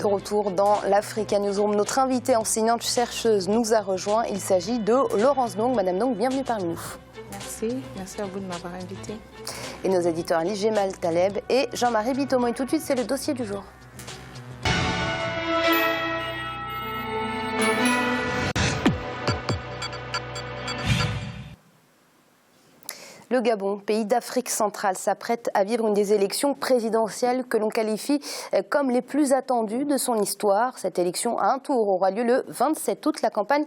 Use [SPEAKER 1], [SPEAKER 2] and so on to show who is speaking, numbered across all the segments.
[SPEAKER 1] De retour dans l'Africa Newsroom, notre invitée enseignante chercheuse nous a rejoint. Il s'agit de Laurence Ndong. Madame Ndong, bienvenue parmi nous.
[SPEAKER 2] Merci à vous de m'avoir invitée.
[SPEAKER 1] Et nos éditeurs Gemal Taleb et Jean-Marie Bitomo. Et tout de suite, c'est le dossier du jour. Le Gabon, pays d'Afrique centrale, s'apprête à vivre une des élections présidentielles que l'on qualifie comme les plus attendues de son histoire. Cette élection à un tour aura lieu le 27 août. La campagne,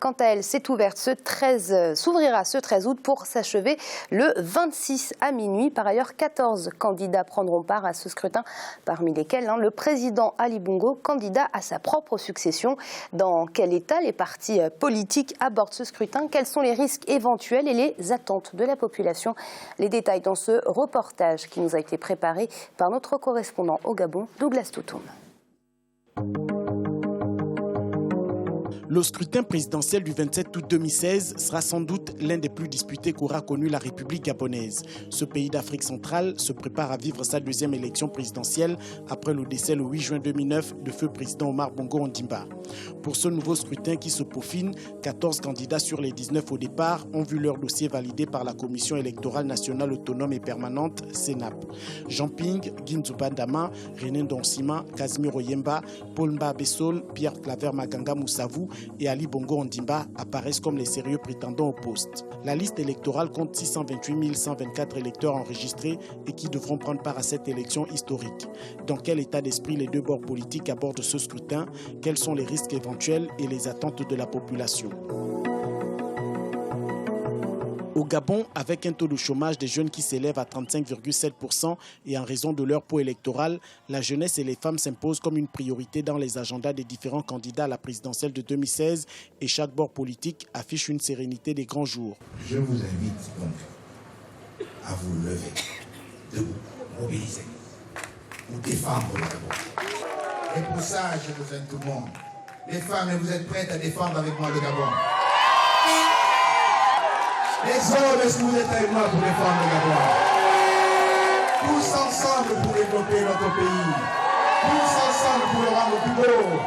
[SPEAKER 1] quant à elle, s'est ouverte s'ouvrira ce 13 août pour s'achever le 26 à minuit. Par ailleurs, 14 candidats prendront part à ce scrutin, parmi lesquels le président Ali Bongo, candidat à sa propre succession. Dans quel état les partis politiques abordent ce scrutin? Quels sont les risques éventuels et les attentes de la population? Les détails dans ce reportage qui nous a été préparé par notre correspondant au Gabon, Douglas Toutoum.
[SPEAKER 3] Le scrutin présidentiel du 27 août 2016 sera sans doute l'un des plus disputés qu'aura connu la République gabonaise. Ce pays d'Afrique centrale se prépare à vivre sa deuxième élection présidentielle après le décès le 8 juin 2009 de feu président Omar Bongo Ondimba. Pour ce nouveau scrutin qui se peaufine, 14 candidats sur les 19 au départ ont vu leur dossier validé par la Commission électorale nationale autonome et permanente, CENAP. Jean Ping, Ginzuba Ndama, René Ndonsima, Casimiro Yemba, Paul Mba Bessol, Pierre Claver Maganga Moussavou et Ali Bongo Ondimba apparaissent comme les sérieux prétendants au poste. La liste électorale compte 628 124 électeurs enregistrés et qui devront prendre part à cette élection historique. Dans quel état d'esprit les deux bords politiques abordent ce scrutin? Quels sont les risques éventuels et les attentes de la population? Au Gabon, avec un taux de chômage des jeunes qui s'élève à 35,7% et en raison de leur poids électoral, la jeunesse et les femmes s'imposent comme une priorité dans les agendas des différents candidats à la présidentielle de 2016 et chaque bord politique affiche une sérénité des grands jours.
[SPEAKER 4] Je vous invite donc à vous lever, debout, mobiliser, pour défendre le Gabon. Et pour ça, je vous invite tout le monde. Les femmes, vous êtes prêtes à défendre avec moi le Gabon? Les hommes, est-ce que vous êtes avec moi pour défendre le Gabon? Tous ensemble pour développer notre pays. Tous ensemble pour le rendre plus beau,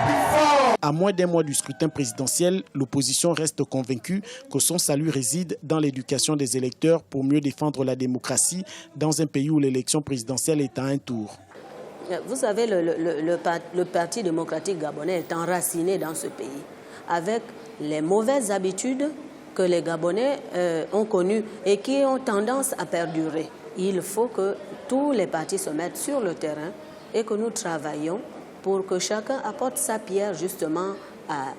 [SPEAKER 4] plus fort.
[SPEAKER 3] À moins d'un mois du scrutin présidentiel, l'opposition reste convaincue que son salut réside dans l'éducation des électeurs pour mieux défendre la démocratie dans un pays où l'élection présidentielle est à un tour.
[SPEAKER 5] Vous savez, le Parti démocratique gabonais est enraciné dans ce pays avec les mauvaises habitudes que les Gabonais ont connues et qui ont tendance à perdurer. Il faut que tous les partis se mettent sur le terrain et que nous travaillions pour que chacun apporte sa pierre justement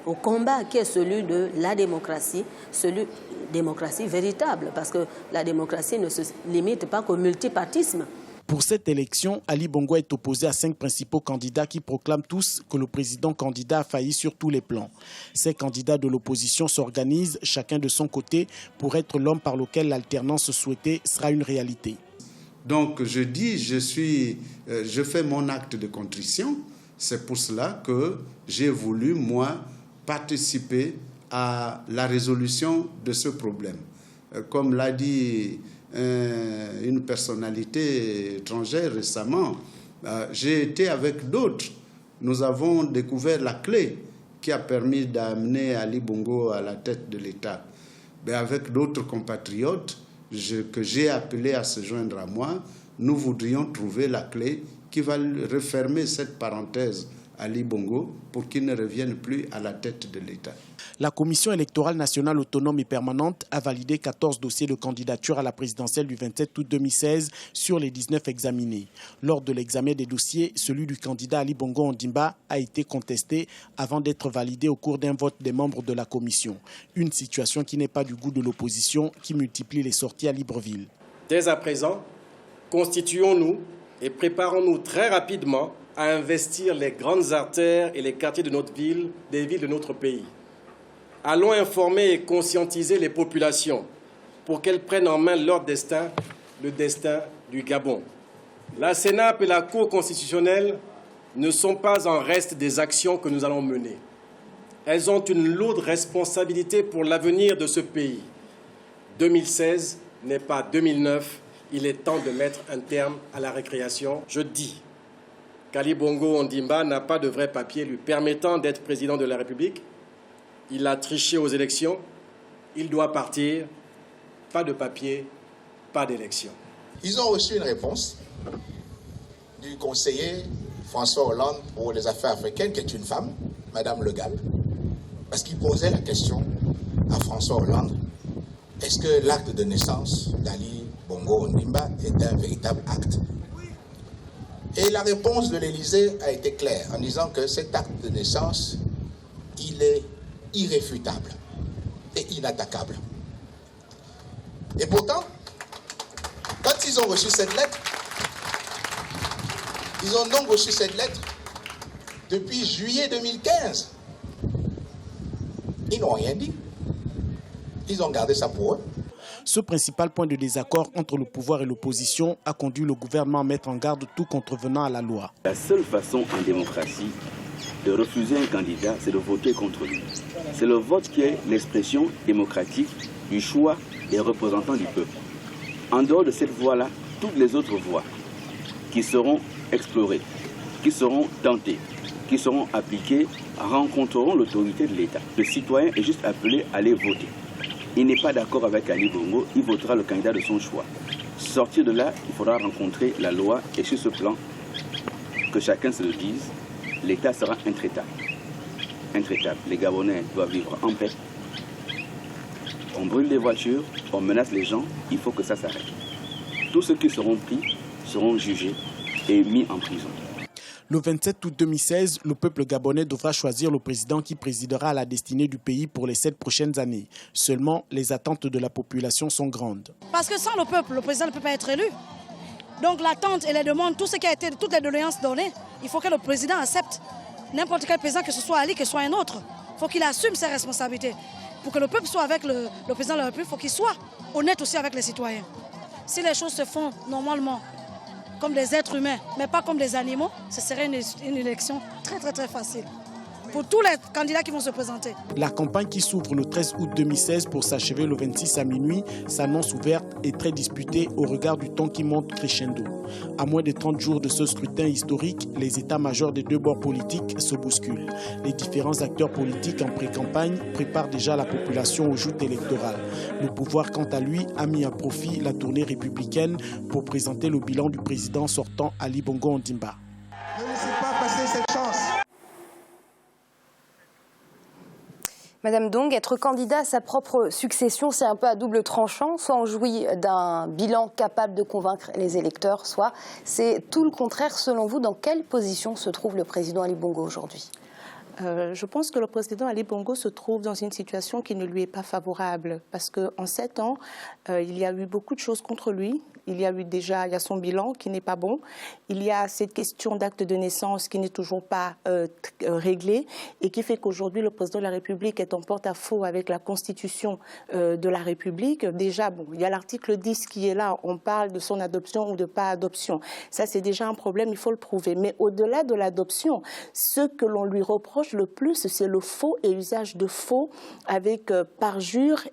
[SPEAKER 5] au combat qui est celui de la démocratie, démocratie véritable, parce que la démocratie ne se limite pas qu'au multipartisme.
[SPEAKER 3] Pour cette élection, Ali Bongo est opposé à 5 principaux candidats qui proclament tous que le président candidat a failli sur tous les plans. Ces candidats de l'opposition s'organisent, chacun de son côté, pour être l'homme par lequel l'alternance souhaitée sera une réalité.
[SPEAKER 6] Donc je dis, je fais mon acte de contrition. C'est pour cela que j'ai voulu, moi, participer à la résolution de ce problème. Comme l'a dit une personnalité étrangère récemment, j'ai été avec d'autres. Nous avons découvert la clé qui a permis d'amener Ali Bongo à la tête de l'État. Mais avec d'autres compatriotes que j'ai appelés à se joindre à moi, nous voudrions trouver la clé qui va refermer cette parenthèse Ali Bongo pour qu'il ne revienne plus à la tête de l'État.
[SPEAKER 3] La Commission électorale nationale autonome et permanente a validé 14 dossiers de candidature à la présidentielle du 27 août 2016 sur les 19 examinés. Lors de l'examen des dossiers, celui du candidat Ali Bongo Ondimba a été contesté avant d'être validé au cours d'un vote des membres de la commission. Une situation qui n'est pas du goût de l'opposition qui multiplie les sorties à Libreville.
[SPEAKER 7] Dès à présent, constituons-nous et préparons-nous très rapidement à investir les grandes artères et les quartiers de notre ville, des villes de notre pays. Allons informer et conscientiser les populations pour qu'elles prennent en main leur destin, le destin du Gabon. La CENAP et la Cour constitutionnelle ne sont pas en reste des actions que nous allons mener. Elles ont une lourde responsabilité pour l'avenir de ce pays. 2016 n'est pas 2009. Il est temps de mettre un terme à la récréation. Je dis qu'Ali Bongo Ondimba n'a pas de vrai papier lui permettant d'être président de la République. Il a triché aux élections. Il doit partir. Pas de papier, pas d'élection.
[SPEAKER 4] Ils ont reçu une réponse du conseiller François Hollande pour les affaires africaines, qui est une femme, Madame Le Gall, parce qu'il posait la question à François Hollande, est-ce que l'acte de naissance d'Ali Bongo Ondimba est un véritable acte? Et la réponse de l'Élysée a été claire en disant que cet acte de naissance, il est irréfutable et inattaquable. Et pourtant, quand ils ont reçu cette lettre, ils ont donc reçu cette lettre depuis juillet 2015. Ils n'ont rien dit. Ils ont gardé ça pour eux.
[SPEAKER 3] Ce principal point de désaccord entre le pouvoir et l'opposition a conduit le gouvernement à mettre en garde tout contrevenant à la loi.
[SPEAKER 8] La seule façon en démocratie de refuser un candidat, c'est de voter contre lui. C'est le vote qui est l'expression démocratique du choix des représentants du peuple. En dehors de cette voie-là, toutes les autres voies qui seront explorées, qui seront tentées, qui seront appliquées, rencontreront l'autorité de l'État. Le citoyen est juste appelé à aller voter. Il n'est pas d'accord avec Ali Bongo, il votera le candidat de son choix. Sortir de là, il faudra rencontrer la loi et sur ce plan, que chacun se le dise, l'État sera intraitable. Intraitable. Les Gabonais doivent vivre en paix. On brûle des voitures, on menace les gens, il faut que ça s'arrête. Tous ceux qui seront pris seront jugés et mis en prison.
[SPEAKER 3] Le 27 août 2016, le peuple gabonais devra choisir le président qui présidera à la destinée du pays pour les 7 prochaines années. Seulement, les attentes de la population sont grandes.
[SPEAKER 9] Parce que sans le peuple, le président ne peut pas être élu. Donc l'attente et les demandes, tout ce qui a été, toutes les doléances données, il faut que le président accepte. N'importe quel président, que ce soit Ali, que ce soit un autre, il faut qu'il assume ses responsabilités. Pour que le peuple soit avec le président de la République, il faut qu'il soit honnête aussi avec les citoyens. Si les choses se font normalement, comme des êtres humains, mais pas comme des animaux, ce serait une élection très facile pour tous les candidats qui vont se présenter.
[SPEAKER 3] La campagne qui s'ouvre le 13 août 2016 pour s'achever le 26 à minuit s'annonce ouverte et très disputée au regard du temps qui monte crescendo. À moins de 30 jours de ce scrutin historique, les états-majors des deux bords politiques se bousculent. Les différents acteurs politiques en pré-campagne préparent déjà la population aux joutes électorales. Le pouvoir, quant à lui, a mis à profit la tournée républicaine pour présenter le bilan du président sortant Ali Bongo Ondimba.
[SPEAKER 4] Ne laissez pas passer cette chance.
[SPEAKER 1] Madame Dong, être candidat à sa propre succession, c'est un peu à double tranchant. Soit on jouit d'un bilan capable de convaincre les électeurs, soit c'est tout le contraire. Selon vous, dans quelle position se trouve le président Ali Bongo aujourd'hui ?
[SPEAKER 2] Je pense que le président Ali Bongo se trouve dans une situation qui ne lui est pas favorable parce qu'en 7 ans, il y a eu beaucoup de choses contre lui. Il y a son bilan qui n'est pas bon. Il y a cette question d'acte de naissance qui n'est toujours pas réglée et qui fait qu'aujourd'hui, le président de la République est en porte-à-faux avec la Constitution de la République. Déjà, il y a l'article 10 qui est là. On parle de son adoption ou de pas adoption. Ça, c'est déjà un problème, il faut le prouver. Mais au-delà de l'adoption, ce que l'on lui reproche le plus, c'est le faux et usage de faux avec parjure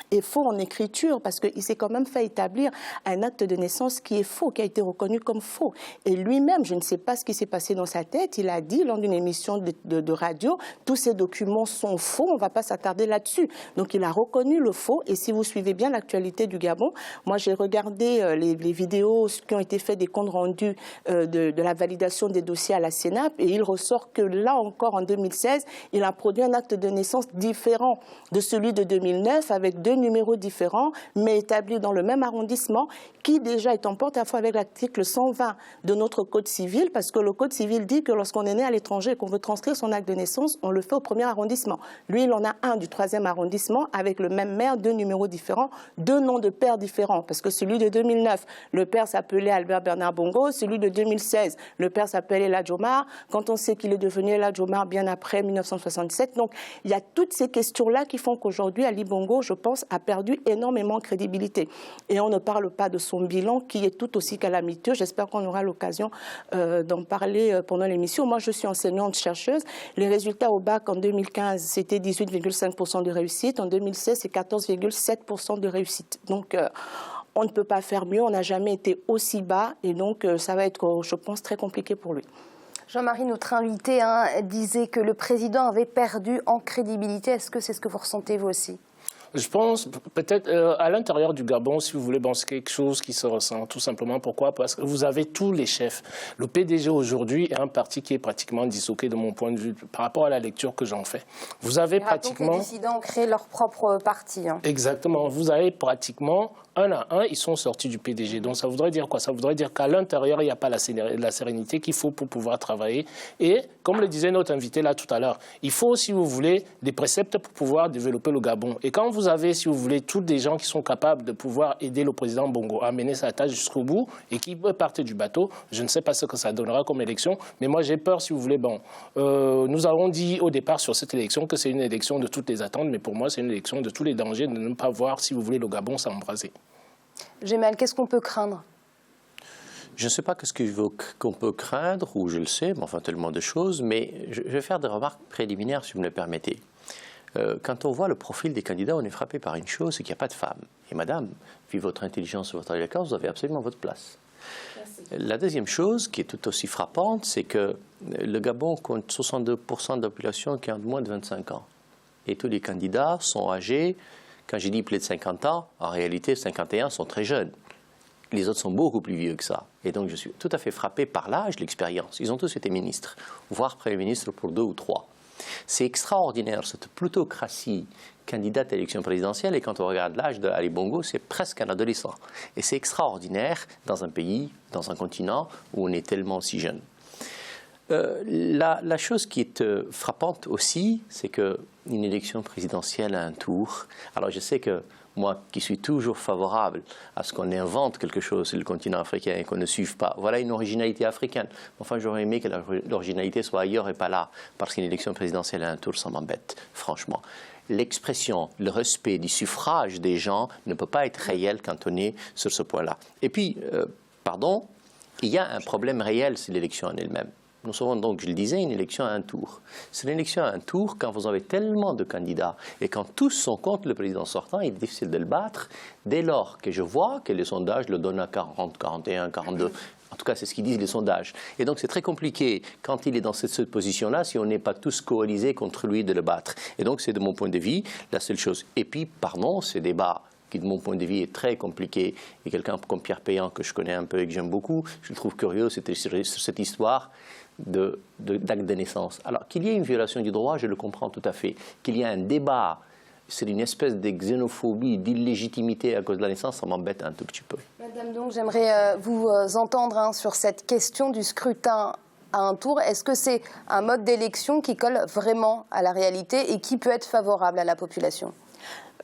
[SPEAKER 2] et faux en écriture, parce qu'il s'est quand même fait établir un acte de naissance qui est faux, qui a été reconnu comme faux. Et lui-même, je ne sais pas ce qui s'est passé dans sa tête, il a dit lors d'une émission de radio, tous ces documents sont faux, on ne va pas s'attarder là-dessus. Donc il a reconnu le faux, et si vous suivez bien l'actualité du Gabon, moi j'ai regardé les vidéos qui ont été faites des comptes rendus de la validation des dossiers à la CNAP, et il ressort que là encore en 2016, il a produit un acte de naissance différent de celui de 2009, avec 2 numéros différents, mais établis dans le même arrondissement, qui déjà est en porte-à-faux avec l'article 120 de notre Code civil, parce que le Code civil dit que lorsqu'on est né à l'étranger et qu'on veut transcrire son acte de naissance, on le fait au 1er arrondissement. Lui, il en a un du 3e arrondissement, avec le même maire, 2 numéros différents, 2 noms de pères différents, parce que celui de 2009, le père s'appelait Albert Bernard Bongo, celui de 2016, le père s'appelait El Hadj Omar, quand on sait qu'il est devenu El Hadj Omar bien après 1967. Donc, il y a toutes ces questions-là qui font qu'aujourd'hui, Ali Bongo, je pense, a perdu énormément de crédibilité. Et on ne parle pas de son bilan qui est tout aussi calamiteux. J'espère qu'on aura l'occasion d'en parler pendant l'émission. Moi, je suis enseignante-chercheuse. Les résultats au bac en 2015, c'était 18,5% de réussite. En 2016, c'est 14,7% de réussite. Donc, on ne peut pas faire mieux, on n'a jamais été aussi bas et donc ça va être, je pense, très compliqué pour lui.
[SPEAKER 1] Jean-Marie, notre invité, disait que le président avait perdu en crédibilité. Est-ce que c'est ce que vous ressentez vous aussi ?
[SPEAKER 10] Je pense peut-être à l'intérieur du Gabon, si vous voulez, bon, c'est quelque chose qui se ressent tout simplement. Pourquoi ? Parce que vous avez tous les chefs. Le PDG aujourd'hui est un parti qui est pratiquement disloqué de mon point de vue par rapport à la lecture que j'en fais. Vous avez pratiquement...
[SPEAKER 1] Les dissidents ont créé leur propre parti.
[SPEAKER 10] Exactement. Vous avez pratiquement un à un, ils sont sortis du PDG. Donc ça voudrait dire quoi ? Ça voudrait dire qu'à l'intérieur, il n'y a pas la sérénité qu'il faut pour pouvoir travailler. Et comme le disait notre invité là tout à l'heure, il faut, si vous voulez, des préceptes pour pouvoir développer le Gabon. Et quand vous avez, si vous voulez, tous des gens qui sont capables de pouvoir aider le président Bongo à mener sa tâche jusqu'au bout et qui partent du bateau, je ne sais pas ce que ça donnera comme élection, mais moi j'ai peur, si vous voulez, nous avons dit au départ sur cette élection que c'est une élection de toutes les attentes, mais pour moi c'est une élection de tous les dangers de ne pas voir, si vous voulez, le Gabon s'embraser.
[SPEAKER 1] Gémal, qu'est-ce qu'on peut craindre ?
[SPEAKER 11] Je ne sais pas ce qu'on peut craindre, ou je le sais, mais enfin tellement de choses, mais je vais faire des remarques préliminaires, si vous me le permettez. Quand on voit le profil des candidats, on est frappé par une chose, c'est qu'il n'y a pas de femmes. Et madame, vu votre intelligence et votre éloquence, vous avez absolument votre place. Merci. La deuxième chose, qui est tout aussi frappante, c'est que le Gabon compte 62% de la population qui a moins de 25 ans. Et tous les candidats sont âgés, quand j'ai dit plus de 50 ans, en réalité 51 sont très jeunes. Les autres sont beaucoup plus vieux que ça. Et donc je suis tout à fait frappé par l'âge, l'expérience. Ils ont tous été ministres, voire Premier ministre pour 2 ou 3. C'est extraordinaire, cette plutocratie candidate à l'élection présidentielle. Et quand on regarde l'âge d'Ali Bongo, c'est presque un adolescent. Et c'est extraordinaire dans un pays, dans un continent où on est tellement si jeune. La chose qui est frappante aussi, c'est qu'une élection présidentielle a un tour. Alors je sais que moi, qui suis toujours favorable à ce qu'on invente quelque chose sur le continent africain et qu'on ne suive pas, voilà une originalité africaine. Enfin, j'aurais aimé que l'originalité soit ailleurs et pas là, parce qu'une élection présidentielle a un tour, ça m'embête, franchement. L'expression, le respect du suffrage des gens ne peut pas être réel quand on est sur ce point-là. Et puis, il y a un problème réel sur l'élection en elle-même. Nous serons donc, je le disais, une élection à un tour. C'est une élection à un tour quand vous avez tellement de candidats et quand tous sont contre le président sortant, il est difficile de le battre dès lors que je vois que les sondages le donnent à 40, 41, 42. En tout cas, c'est ce qu'ils disent les sondages. Et donc, c'est très compliqué quand il est dans cette position-là si on n'est pas tous coalisés contre lui de le battre. Et donc, c'est de mon point de vue la seule chose. Et puis, pardon, ce débat qui, de mon point de vue, est très compliqué. Et quelqu'un comme Pierre Péan, que je connais un peu et que j'aime beaucoup, je le trouve curieux, c'était sur cette histoire d'acte de naissance. Alors, qu'il y ait une violation du droit, je le comprends tout à fait. Qu'il y ait un débat, c'est une espèce de xénophobie, d'illégitimité à cause de la naissance, ça m'embête un tout petit peu.
[SPEAKER 1] Madame, donc, j'aimerais vous entendre sur cette question du scrutin à un tour. Est-ce que c'est un mode d'élection qui colle vraiment à la réalité et qui peut être favorable à la population ?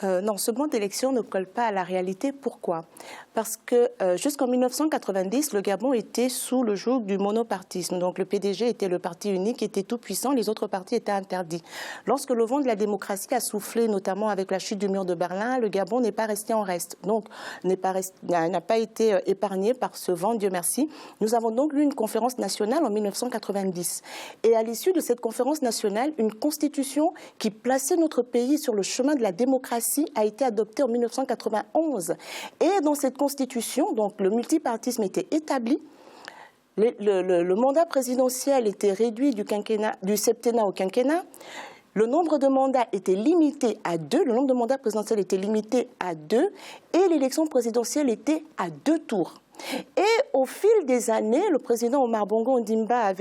[SPEAKER 2] Non, ce mode d'élection ne colle pas à la réalité. Pourquoi ? Parce que jusqu'en 1990, le Gabon était sous le joug du monopartisme. Donc le PDG était le parti unique, était tout puissant, les autres partis étaient interdits. Lorsque le vent de la démocratie a soufflé, notamment avec la chute du mur de Berlin, le Gabon n'est pas resté en reste. Donc n'a pas été épargné par ce vent, Dieu merci. Nous avons donc eu une conférence nationale en 1990. Et à l'issue de cette conférence nationale, une constitution qui plaçait notre pays sur le chemin de la démocratie a été adoptée en 1991. Et dans cette constitution, donc le multipartisme était établi. Le mandat présidentiel était réduit du septennat au quinquennat. Le nombre de mandats était limité à 2. Le nombre de mandats présidentiels était limité à 2. Et l'élection présidentielle était à 2 tours. Et au fil des années, le président Omar Bongo Ondimba,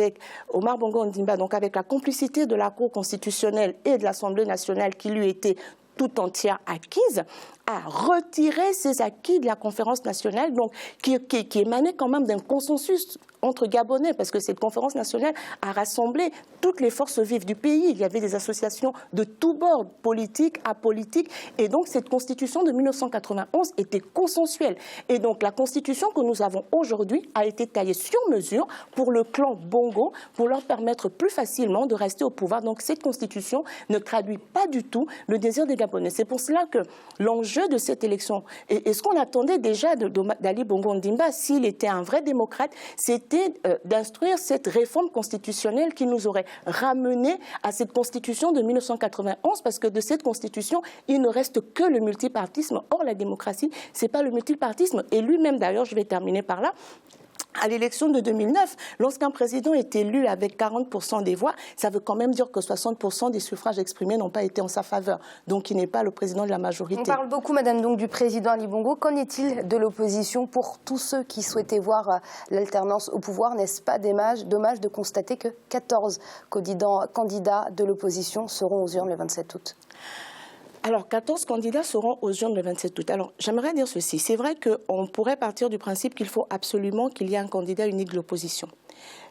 [SPEAKER 2] donc avec la complicité de la Cour constitutionnelle et de l'Assemblée nationale qui lui était tout entière acquise, a retiré ces acquis de la conférence nationale, donc qui émanait quand même d'un consensus entre Gabonais, parce que cette conférence nationale a rassemblé toutes les forces vives du pays. Il y avait des associations de tous bords, politiques, apolitiques, et donc cette constitution de 1991 était consensuelle. Et donc la constitution que nous avons aujourd'hui a été taillée sur mesure pour le clan Bongo, pour leur permettre plus facilement de rester au pouvoir. Donc cette constitution ne traduit pas du tout le désir des Gabonais gabonais. C'est pour cela que l'enjeu de cette élection, et ce qu'on attendait déjà d'Ali Bongo Ondimba, s'il était un vrai démocrate, c'était d'instruire cette réforme constitutionnelle qui nous aurait ramené à cette constitution de 1991, parce que de cette constitution, il ne reste que le multipartisme. Or, la démocratie, ce n'est pas le multipartisme. Et lui-même, d'ailleurs, je vais terminer par là, à l'élection de 2009, lorsqu'un président est élu avec 40% des voix, ça veut quand même dire que 60% des suffrages exprimés n'ont pas été en sa faveur. Donc, il n'est pas le président de la majorité.
[SPEAKER 1] On parle beaucoup, madame, donc, du président Ali Bongo. Qu'en est-il de l'opposition pour tous ceux qui souhaitaient voir l'alternance au pouvoir? N'est-ce pas dommage de constater que 14 candidats de l'opposition seront aux urnes le 27 août?
[SPEAKER 2] Alors, 14 candidats seront aux urnes le 27 août. Alors, j'aimerais dire ceci. C'est vrai qu'on pourrait partir du principe qu'il faut absolument qu'il y ait un candidat unique de l'opposition.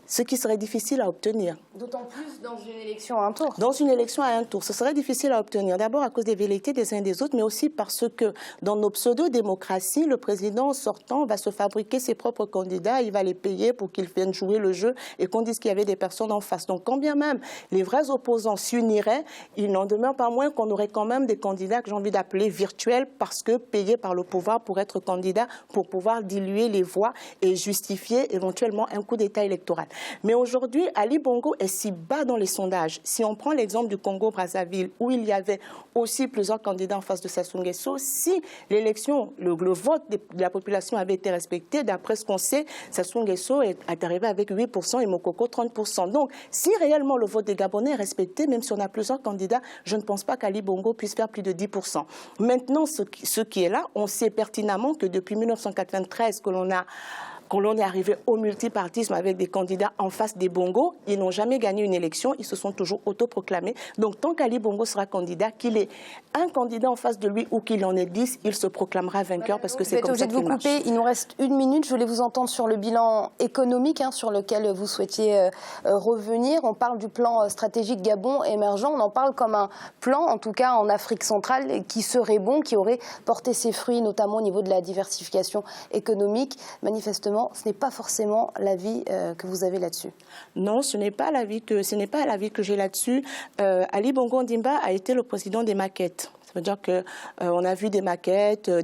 [SPEAKER 2] Ce qui serait difficile à obtenir.
[SPEAKER 1] D'autant plus dans une élection à un tour.
[SPEAKER 2] Dans une élection à un tour, ce serait difficile à obtenir. D'abord à cause des velléités des uns et des autres, mais aussi parce que dans nos pseudo-démocraties, le président sortant va se fabriquer ses propres candidats, il va les payer pour qu'ils viennent jouer le jeu et qu'on dise qu'il y avait des personnes en face. Donc quand bien même les vrais opposants s'uniraient, il n'en demeure pas moins qu'on aurait quand même des candidats que j'ai envie d'appeler virtuels parce que payés par le pouvoir pour être candidats, pour pouvoir diluer les voix et justifier éventuellement un coup d'État électoral. Mais aujourd'hui, Ali Bongo est si bas dans les sondages. Si on prend l'exemple du Congo-Brazzaville, où il y avait aussi plusieurs candidats en face de Sassou Nguesso, si l'élection, le vote de la population avait été respecté, d'après ce qu'on sait, Sassou Nguesso est arrivé avec 8% et Mokoko 30%. Donc, si réellement le vote des Gabonais est respecté, même si on a plusieurs candidats, je ne pense pas qu'Ali Bongo puisse faire plus de 10%. Maintenant, ce qui est là, on sait pertinemment que depuis 1993 que l'on est arrivé au multipartisme avec des candidats en face des Bongo, ils n'ont jamais gagné une élection, ils se sont toujours autoproclamés. Donc tant qu'Ali Bongo sera candidat, qu'il ait un candidat en face de lui ou qu'il en ait 10, il se proclamera vainqueur parce que c'est comme ça qu'il marche.
[SPEAKER 1] Je vais vous couper, il nous reste 1 minute. Je voulais vous entendre sur le bilan économique sur lequel vous souhaitiez revenir. On parle du plan stratégique Gabon émergent, on en parle comme un plan, en tout cas en Afrique centrale, qui serait bon, qui aurait porté ses fruits, notamment au niveau de la diversification économique. Manifestement, ce n'est pas forcément l'avis que vous avez là-dessus.
[SPEAKER 2] Non, ce n'est pas l'avis que j'ai là-dessus. Ali Bongo Ondimba a été le président des maquettes. Ça veut dire qu'on a vu des maquettes et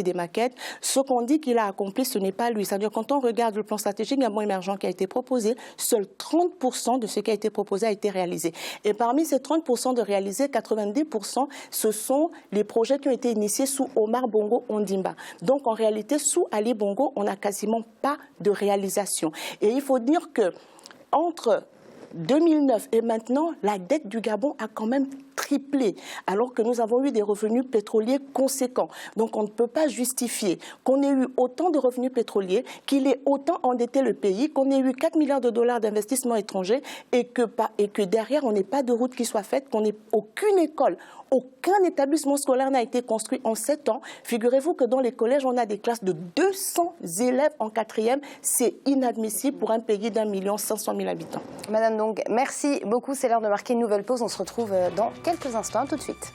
[SPEAKER 2] des maquettes. Ce qu'on dit qu'il a accompli, ce n'est pas lui. C'est-à-dire quand on regarde le plan stratégique Gabon émergent qui a été proposé, seuls 30% de ce qui a été proposé a été réalisé. Et parmi ces 30% de réalisés, 90%, ce sont les projets qui ont été initiés sous Omar Bongo Ondimba. Donc en réalité, sous Ali Bongo, on n'a quasiment pas de réalisation. Et il faut dire que entre 2009 et maintenant, la dette du Gabon a quand même triplé, alors que nous avons eu des revenus pétroliers conséquents. Donc on ne peut pas justifier qu'on ait eu autant de revenus pétroliers, qu'il ait autant endetté le pays, qu'on ait eu 4 milliards de dollars d'investissements étrangers et que derrière on n'ait pas de route qui soit faite, qu'on n'ait aucune école, aucun établissement scolaire n'a été construit en 7 ans. Figurez-vous que dans les collèges, on a des classes de 200 élèves en 4e. C'est inadmissible pour un pays d'1 500 000 habitants.
[SPEAKER 1] Madame Dong, merci beaucoup. C'est l'heure de marquer une nouvelle pause. On se retrouve dans quelques instants. À tout de suite.